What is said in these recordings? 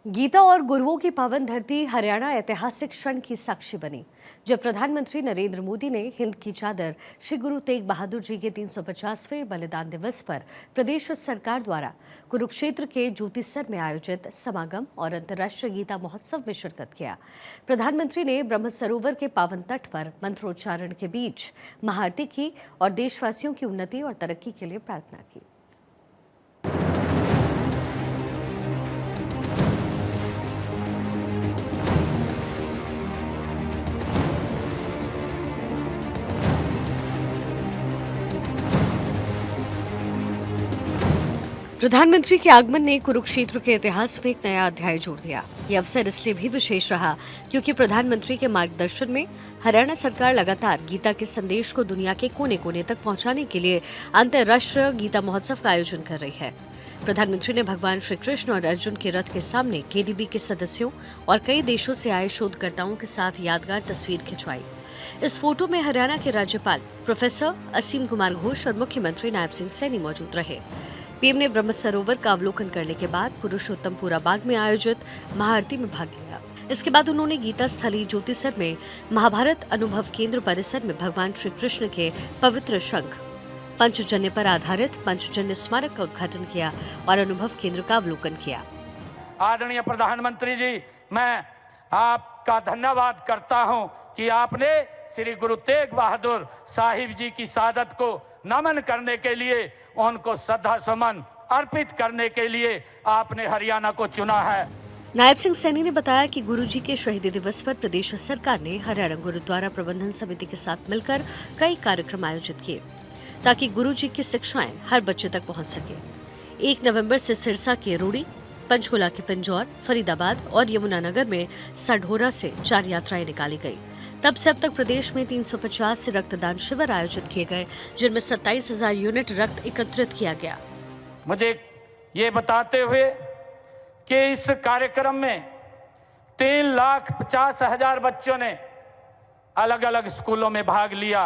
गीता और गुरुओं की पावन धरती हरियाणा ऐतिहासिक क्षण की साक्षी बनी जब प्रधानमंत्री नरेंद्र मोदी ने हिंद की चादर श्री गुरु तेग बहादुर जी के 350वें बलिदान दिवस पर प्रदेश सरकार द्वारा कुरुक्षेत्र के ज्योतिसर में आयोजित समागम और अंतर्राष्ट्रीय गीता महोत्सव में शिरकत किया। प्रधानमंत्री ने ब्रह्म सरोवर के पावन तट पर मंत्रोच्चारण के बीच महाआरती की और देशवासियों की उन्नति और तरक्की के लिए प्रार्थना की। प्रधानमंत्री के आगमन ने कुरुक्षेत्र के इतिहास में एक नया अध्याय जोड़ दिया। ये अवसर इसलिए भी विशेष रहा क्योंकि प्रधानमंत्री के मार्गदर्शन में हरियाणा सरकार लगातार गीता के संदेश को दुनिया के कोने कोने तक पहुंचाने के लिए अंतर्राष्ट्रीय गीता महोत्सव का आयोजन कर रही है। प्रधानमंत्री ने भगवान श्री कृष्ण और अर्जुन के रथ के सामने केडीबी के सदस्यों और कई देशों से आए शोधकर्ताओं के साथ यादगार तस्वीर खिंचवाई। इस फोटो में हरियाणा के राज्यपाल प्रोफेसर असीम कुमार घोष और मुख्यमंत्री नायब सिंह सैनी मौजूद रहे। पीएम ने ब्रह्म सरोवर का अवलोकन करने के बाद पुरुषोत्तमपुरा बाग में आयोजित महाआरती में भाग लिया। इसके बाद उन्होंने गीता स्थली ज्योतिसर में महाभारत अनुभव केंद्र परिसर में भगवान श्री कृष्ण के पवित्र शंख पंचजन्य पर आधारित पंचजन्य स्मारक का उद्घाटन किया और अनुभव केंद्र का अवलोकन किया। आदरणीय प्रधानमंत्री जी, मैं आपका धन्यवाद करता हूं कि आपने श्री गुरु तेग बहादुर साहिब जी की शहादत को नमन करने के लिए, उनको श्रद्धा सुमन अर्पित करने के लिए आपने हरियाणा को चुना है। नायब सिंह सैनी ने बताया कि गुरु जी के शहीदी दिवस पर प्रदेश सरकार ने हरियाणा गुरुद्वारा प्रबंधन समिति के साथ मिलकर कई कार्यक्रम आयोजित किए ताकि गुरु जी की शिक्षाएं हर बच्चे तक पहुंच सके। 1 नवंबर से सिरसा के रूड़ी, पंचकुला के पिंजौर, फरीदाबाद और यमुनानगर में साढौरा से 4 यात्राएं निकाली गई। तब से अब तक प्रदेश में 350 रक्तदान शिविर आयोजित किए गए, जिनमें 27,000 यूनिट रक्त एकत्रित किया गया। मुझे ये बताते हुए कि इस कार्यक्रम में 3,50,000 बच्चों ने अलग अलग स्कूलों में भाग लिया।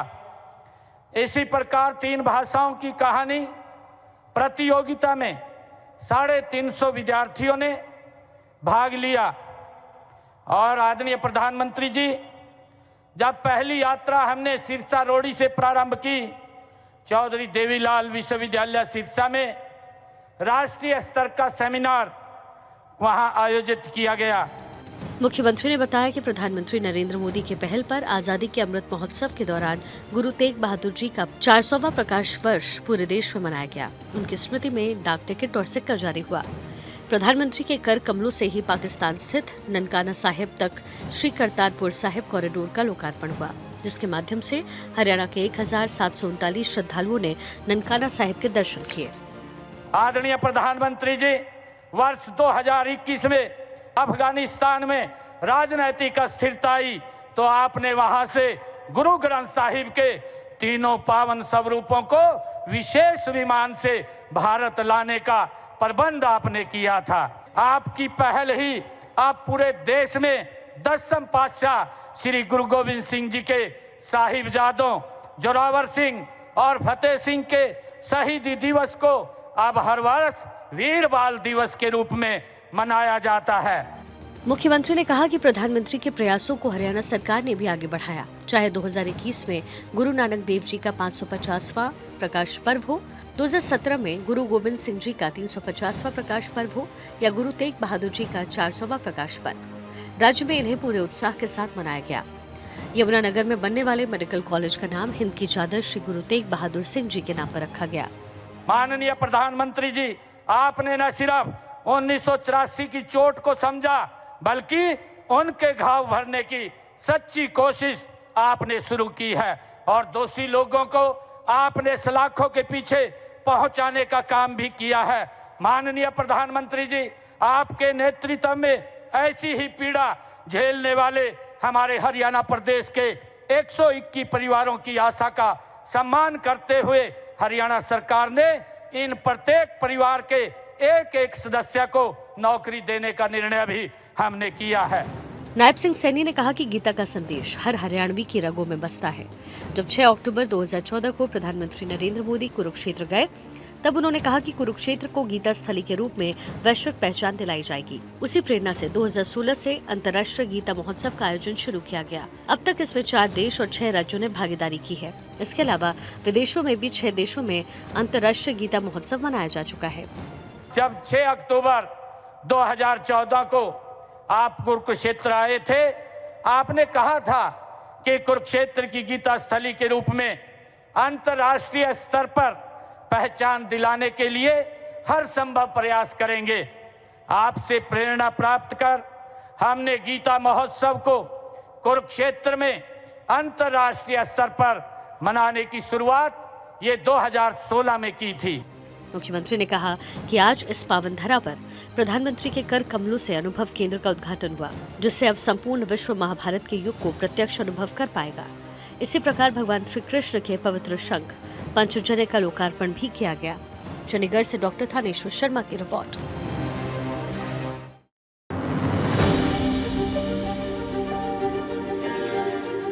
इसी प्रकार 3 भाषाओं की कहानी प्रतियोगिता में 350 विद्यार्थियों ने भाग लिया। और आदरणीय प्रधानमंत्री जी, जब पहली यात्रा हमने सिरसा रोड़ी से प्रारंभ की, चौधरी देवीलाल विश्वविद्यालय सिरसा में राष्ट्रीय स्तर का सेमिनार वहां आयोजित किया गया। मुख्यमंत्री ने बताया कि प्रधानमंत्री नरेंद्र मोदी के पहल पर आजादी के अमृत महोत्सव के दौरान गुरु तेग बहादुर जी का 400वां प्रकाश वर्ष पूरे देश में मनाया गया। उनकी स्मृति में डाक टिकट और सिक्का जारी हुआ। प्रधानमंत्री के कर कमलों से ही पाकिस्तान स्थित ननकाना साहिब तक श्री करतारपुर साहिब कॉरिडोर का लोकार्पण हुआ, जिसके माध्यम से हरियाणा के 1739 श्रद्धालुओं ने ननकाना साहिब के दर्शन किए। आदरणीय प्रधानमंत्री जी, वर्ष 2021 में अफगानिस्तान में राजनैतिक अस्थिरता आई तो आपने वहां से गुरु ग्रंथ साहिब के तीनों पावन स्वरूपों को विशेष विमान से भारत लाने का प्रबंध आपने किया था। आपकी पहल ही आप पूरे देश में 10वें पातशाह श्री गुरु गोविंद सिंह जी के साहिबजादों जोरावर सिंह और फतेह सिंह के शहीदी दिवस को अब हर वर्ष वीर बाल दिवस के रूप में मनाया जाता है। मुख्यमंत्री ने कहा कि प्रधानमंत्री के प्रयासों को हरियाणा सरकार ने भी आगे बढ़ाया, चाहे 2021 में गुरु नानक देव जी का 550वां प्रकाश पर्व हो, 2017 में गुरु गोविंद सिंह जी का 350वां प्रकाश पर्व हो या गुरु तेग बहादुर जी का 400वां प्रकाश पर्व। राज्य में इन्हें पूरे उत्साह के साथ मनाया गया। यमुनानगर में बनने वाले मेडिकल कॉलेज का नाम हिंद की चादर श्री गुरु तेग बहादुर सिंह जी के नाम पर रखा गया। माननीय प्रधानमंत्री जी, आपने न सिर्फ 1984 की चोट को समझा, बल्कि उनके घाव भरने की सच्ची कोशिश आपने शुरू की है और दोषी लोगों को आपने सलाखों के पीछे पहुंचाने का काम भी किया है। माननीय प्रधानमंत्री जी, आपके नेतृत्व में ऐसी ही पीड़ा झेलने वाले हमारे हरियाणा प्रदेश के 121 परिवारों की आशा का सम्मान करते हुए हरियाणा सरकार ने इन प्रत्येक परिवार के एक सदस्य को नौकरी देने का निर्णय भी हमने किया है। नायब सिंह सैनी ने कहा कि गीता का संदेश हर हरियाणवी की रगों में बसता है। जब 6 अक्टूबर 2014 को प्रधानमंत्री नरेंद्र मोदी कुरुक्षेत्र गए, तब उन्होंने कहा कि कुरुक्षेत्र को गीता स्थली के रूप में वैश्विक पहचान दिलाई जाएगी। उसी प्रेरणा से 2016 से अंतर्राष्ट्रीय गीता महोत्सव का आयोजन शुरू किया गया। अब तक इसमें 4 देश और 6 राज्यों ने भागीदारी की है। इसके अलावा विदेशों में भी 6 देशों में अंतर्राष्ट्रीय गीता महोत्सव मनाया जा चुका है। जब 6 अक्टूबर 2014 को आप कुरुक्षेत्र आए थे, आपने कहा था कि कुरुक्षेत्र की गीता स्थली के रूप में अंतर्राष्ट्रीय स्तर पर पहचान दिलाने के लिए हर संभव प्रयास करेंगे। आपसे प्रेरणा प्राप्त कर हमने गीता महोत्सव को कुरुक्षेत्र में अंतर्राष्ट्रीय स्तर पर मनाने की शुरुआत ये 2016 में की थी। मुख्यमंत्री ने कहा कि आज इस पावन धरा पर प्रधानमंत्री के कर कमलों से अनुभव केंद्र का उद्घाटन हुआ, जिससे अब संपूर्ण विश्व महाभारत के युग को प्रत्यक्ष अनुभव कर पाएगा। इसी प्रकार भगवान श्री कृष्ण के पवित्र शंख पंचजन्य का लोकार्पण भी किया गया। चंडीगढ़ से डॉक्टर थानेश्वर शर्मा की रिपोर्ट।